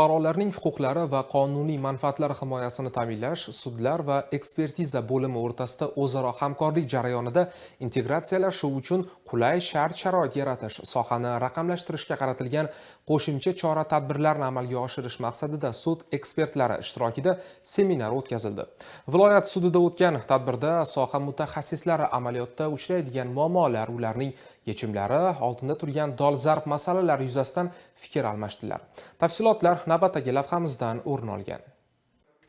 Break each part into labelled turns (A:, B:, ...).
A: Fuqarolarning huquqlari va qonuniy manfaatlari himoyasini ta'minlash, sudlar va ekspertiza bo'limi o'rtasida o'zaro hamkorlik jarayonida integratsiyalash uchun qulay shart-sharoit yaratish, sohani raqamlashtirishga qaratilgan qo'shimcha chora-tadbirlarni amalga oshirish maqsadida sud ekspertlari ishtirokida seminar o'tkazildi. Viloyat sudida o'tgan tadbirda soha mutaxassislari amaliyotda uchraydigan muammolar, ularning yechimlari, oldinda turgan dolzarb masalalar yuzasidan fikr almashdilar. Tafsilotlar navbatdagi lavhamizdan o'rin olgan.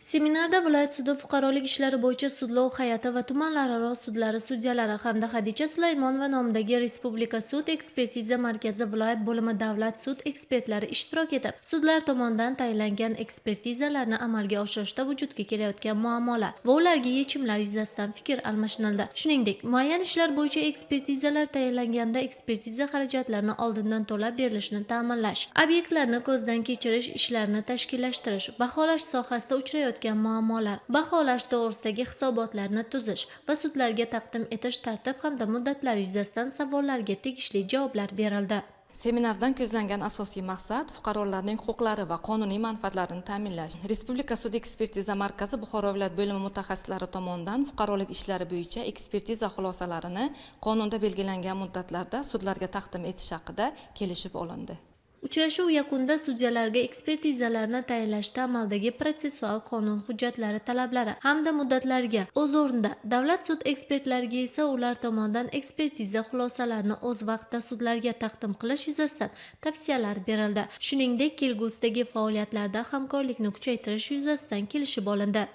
B: Seminarda viloyat sudi fuqarolik ishlari bo'yicha sudlov hay'ati va tumanlararo sudlari sudyalari hamda Xadicha Sulaymonova nomidagi Respublika sud ekspertiza markazi viloyat bo'limi davlat sud ekspertlari ishtirok etib, sudlar tomonidan tayinlangan ekspertizalarni amalga oshirishda vujudga kelayotgan muammolar va ularga yechimlar yuzasidan fikr almashinildi. Shuningdek, muayyan ishlar bo'yicha ekspertizalar tayinlanganda ekspertiza xarajatlarini oldindan to'lab berilishini ta'minlash, obyektlarni ko'zdan kechirish ishlarini tashkillashtirish, baholash sohasida uchrayotgan muammolar, baholash to'g'risidagi hisobotlarni tuzish va sudlarga taqdim etish tartib hamda muddatlar yuzasidan savollarga tegishli javoblar berildi.
C: Seminardan ko'zlangan asosiy maqsad fuqarolarning huquqlari va qonuniy manfaatlarini ta'minlash. Respublika sud ekspertiza markazi Buxoro viloyat bo'limi mutaxassislari tomonidan fuqarolik ishlari bo'yicha ekspertiza xulosalarini qonunda belgilangan muddatlarda sudlarga taqdim etish haqida kelishib olindi.
B: Uchrashuv yakunida sudyalarga ekspertizalarni tayinlashda amaldagi protsessual qonun hujjatlari talablari hamda muddatlarga o'z o'rnida, davlat sud ekspertlariga esa ular tomonidan ekspertiza xulosalarini o'z vaqtida sudlarga taqdim qilish yuzasidan tavsiyalar berildi. Shuningdek, kelgusidagi faoliyatlarda hamkorlikni kuchaytirish yuzasidan kelishib olindi.